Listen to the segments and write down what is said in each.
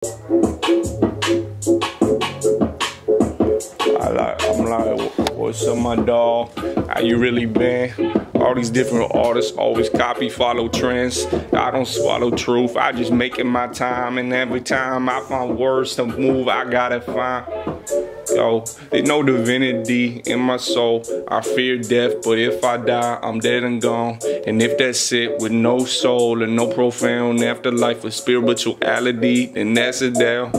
I'm like, what's up, my dog? How you really been? All these different artists always copy, follow trends. I don't swallow truth, I just make it my time. And every time I find words to move, I gotta find. Yo, there's no divinity in my soul. I fear death, but if I die, I'm dead and gone. And if that's it, with no soul and no profound afterlife or spirituality, then that's it down.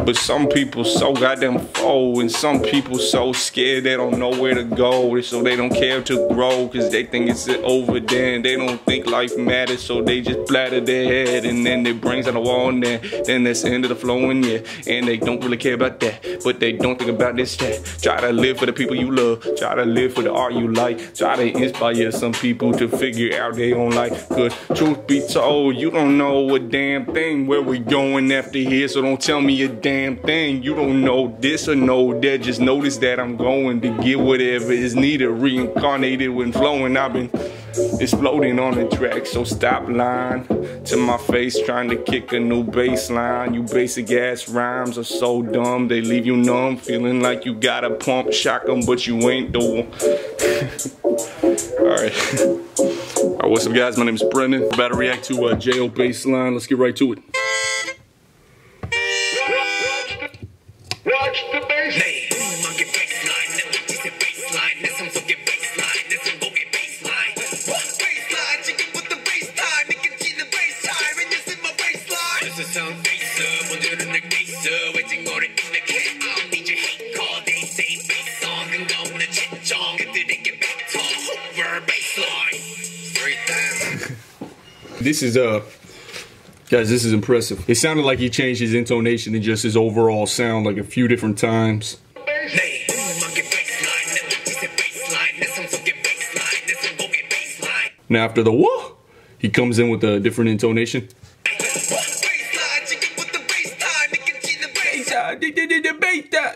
But some people so goddamn full, and some people so scared they don't know where to go, so they don't care to grow, cause they think it's over then. They don't think life matters, so they just blather their head, and then it brings on the wall, and then that's the end of the flow, and yeah, and they don't really care about that, but they don't think about this chat. Try to live for the people you love, try to live for the art you like, try to inspire some people to figure out their own life, cause truth be told, you don't know a damn thing where we going after here, so don't tell me a damn thing. You don't know this or know that, just notice that I'm going to get whatever is needed, reincarnated when flowing. I've been exploding on the track, so stop lying to my face, trying to kick a new baseline. You basic ass rhymes are so dumb, they leave you numb, feeling like you got a pump shotgun, but you ain't the one. Alright, what's up guys, my name is Brendan. About to react to J.O. Baseline. Let's get right to it. Watch the bass. Hey, monkey baseline. Never just a baseline. This one's get baseline. This one go get baseline. What baseline? You can put the bass time. You can see the bass time. And you see my baseline. This is sound bass. 오늘은 내 bass. waiting on it in the cat. I don't need your hate call. They say bass song. And go on a chit-chong. 그들이 get back to over baseline. Straight down. This is guys, this is impressive. It sounded like he changed his intonation and just his overall sound like a few different times. Now after the whoa, he comes in with a different intonation.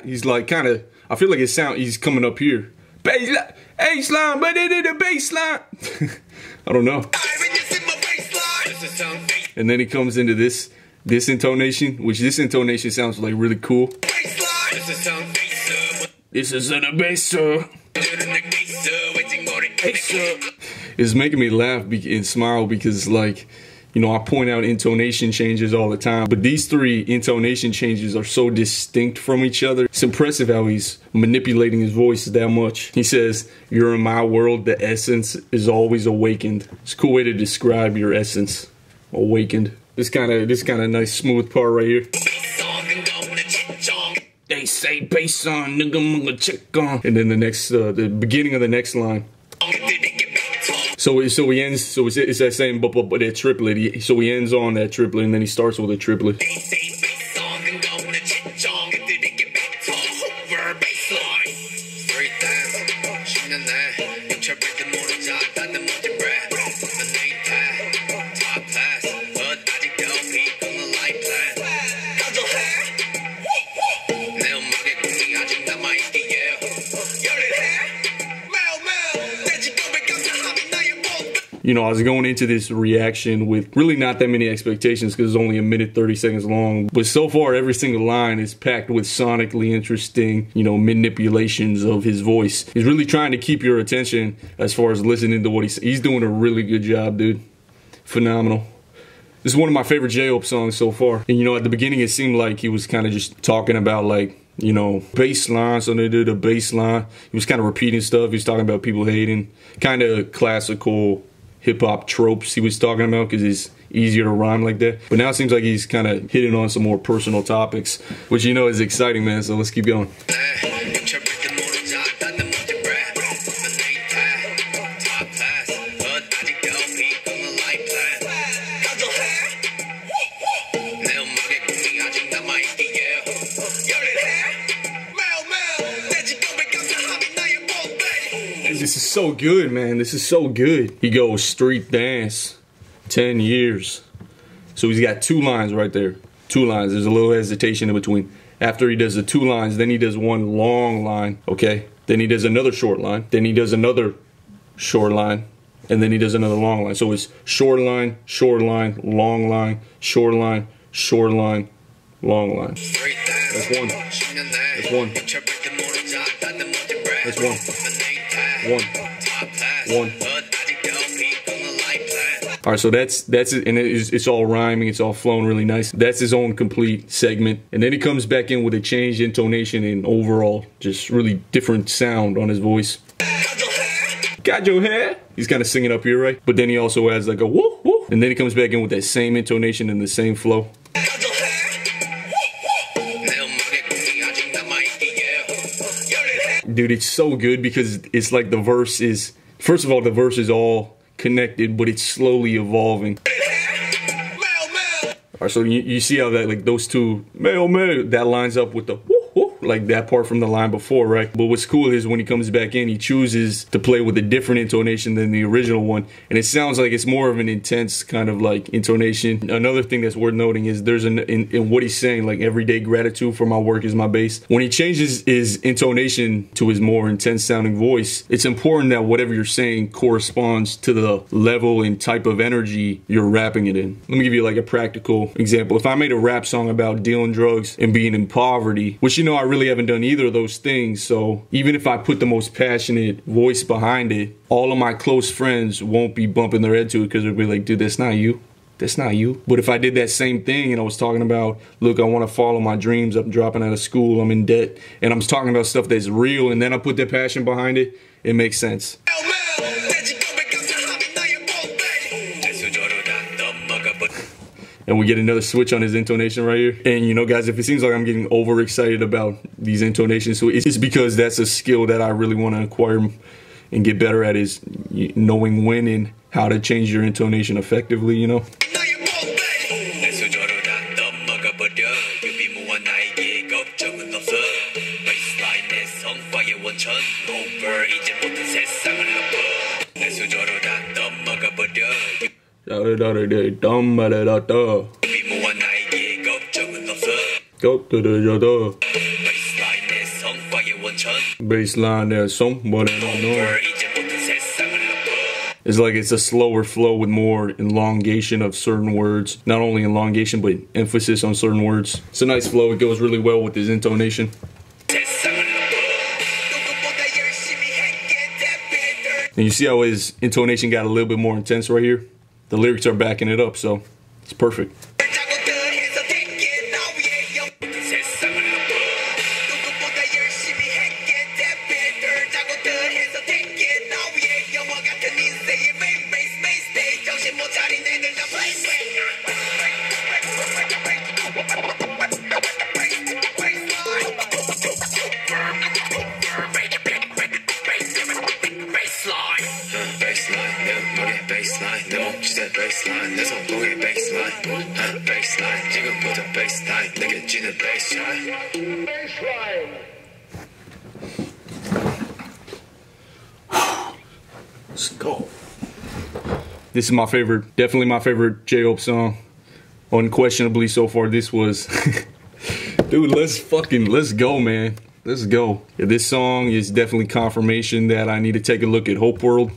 He's like kind of, I feel like his sound, he's coming up here. Baseline, but it is the baseline. I don't know. And then he comes into this intonation, which this intonation sounds like really cool. This is a bass. It's making me laugh and smile because, like, you know, I point out intonation changes all the time, but these three intonation changes are so distinct from each other. It's impressive how he's manipulating his voice that much. He says, "You're in my world, the essence is always awakened." It's a cool way to describe your essence. Awakened. This kind of nice smooth part right here. They say bass on, nigga, munga check on. And then the next, the beginning of the next line. So he ends. So it's that same but that triplet. So he ends on that triplet, and then he starts with a triplet. You know, I was going into this reaction with really not that many expectations because it's only a minute 30 seconds long. But so far, every single line is packed with sonically interesting, you know, manipulations of his voice. He's really trying to keep your attention as far as listening to what he's doing a really good job, dude. Phenomenal. This is one of my favorite J.O. songs so far. And, you know, at the beginning, it seemed like he was kind of just talking about, like, you know, bass line, so they did a bass line. He was kind of repeating stuff. He was talking about people hating. Kind of classical hip-hop tropes he was talking about because it's easier to rhyme like that. But now it seems like he's kind of hitting on some more personal topics, which, you know, is exciting, man. So let's keep going. This is so good, man. This is so good. He goes street dance, 10 years. So he's got two lines right there. Two lines. There's a little hesitation in between. After he does the two lines, then he does one long line, okay? Then he does another short line. Then he does another short line. And then he does another long line. So it's short line, long line, short line, long line. That's one. That's one. That's one. One. All right, so that's it, and it's all rhyming, it's all flowing really nice. That's his own complete segment, and then he comes back in with a changed intonation and overall just really different sound on his voice. Got your hair? He's kind of singing up here, right? But then he also adds like a woo woo, and then he comes back in with that same intonation and the same flow. Dude, it's so good because it's like the verse is, first of all, the verse is all connected, but it's slowly evolving. Alright, so you see how that, like, those two, that lines up with the woo woo, like that part from the line before, right? But what's cool is when he comes back in, he chooses to play with a different intonation than the original one, and it sounds like it's more of an intense kind of like intonation. Another thing that's worth noting is there's in what he's saying, like, everyday gratitude for my work is my base. When he changes his intonation to his more intense sounding voice, it's important that whatever you're saying corresponds to the level and type of energy you're rapping it in. Let me give you like a practical example. If I made a rap song about dealing drugs and being in poverty, which, you know, I really haven't done either of those things, so even if I put the most passionate voice behind it, all of my close friends won't be bumping their head to it because they'll be like, dude, that's not you. That's not you. But if I did that same thing and I was talking about, look, I want to follow my dreams, I'm dropping out of school, I'm in debt, and I'm talking about stuff that's real, and then I put that passion behind it, it makes sense. And we get another switch on his intonation right here. And you know, guys, if it seems like I'm getting overexcited about these intonations, so it's because that's a skill that I really want to acquire and get better at, is knowing when and how to change your intonation effectively, you know? Baseline there, song, but I don't know. It's like it's a slower flow with more elongation of certain words. Not only elongation, but emphasis on certain words. It's a nice flow. It goes really well with his intonation. And you see how his intonation got a little bit more intense right here? The lyrics are backing it up, so it's perfect. Let's go. This is my favorite, definitely my favorite J-Hope song. Unquestionably so far, this was. Dude, let's go, man. Let's go. Yeah, this song is definitely confirmation that I need to take a look at Hope World.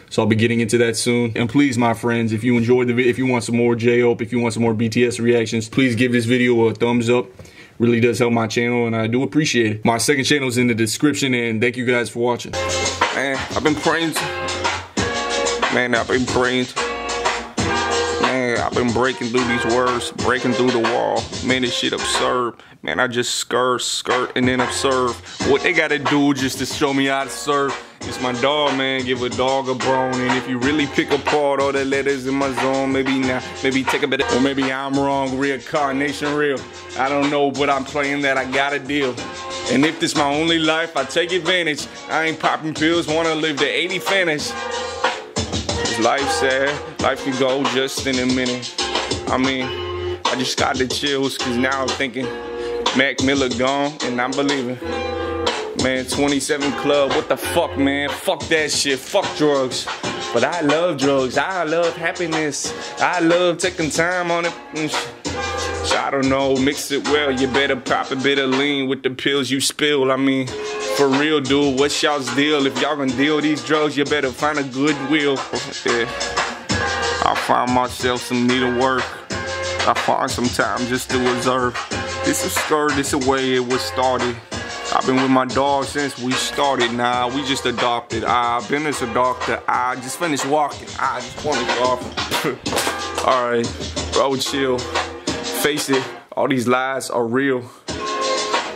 So I'll be getting into that soon. And please, my friends, if you enjoyed the video, if you want some more J-Hope, if you want some more BTS reactions, please give this video a thumbs up. Really does help my channel, and I do appreciate it. My second channel is in the description, and thank you guys for watching. Man, I've been praying. Man, I've been praying. Man, I've been breaking through these words, breaking through the wall. Man, this shit absurd. Man, I just skirt, and then observe what they gotta do just to show me how to serve. It's my dog, man. Give a dog a bone. And if you really pick apart all the letters in my zone, maybe now, maybe take a bit of, or maybe I'm wrong. Reincarnation real. I don't know, but I'm playing that I got a deal. And if this my only life, I take advantage. I ain't popping pills, wanna live the 80 finish. Life's sad, life can go just in a minute. I mean, I just got the chills, cause now I'm thinking Mac Miller gone, and I'm believing. Man, 27 Club, what the fuck, man? Fuck that shit, fuck drugs. But I love drugs, I love happiness. I love taking time on it. So I don't know, mix it well. You better pop a bit of lean with the pills you spill. I mean, for real, dude, what's y'all's deal? If y'all gonna deal these drugs, you better find a goodwill. Yeah. I found myself some needle work. I find some time just to observe. This is skirt, this is the way it was started. I've been with my dog since we started. Nah, we just adopted. I've been as a doctor. I just finished walking. I just wanted to off. Alright, bro, chill. Face it, all these lies are real.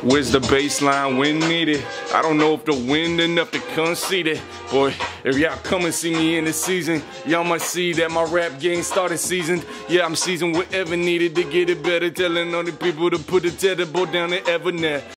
Where's the baseline when needed? I don't know if the wind enough to concede it. Boy, if y'all come and see me in the season, y'all might see that my rap game started seasoned. Yeah, I'm seasoned whatever needed to get it better. Telling all the people to put the tether boat down the Evernet.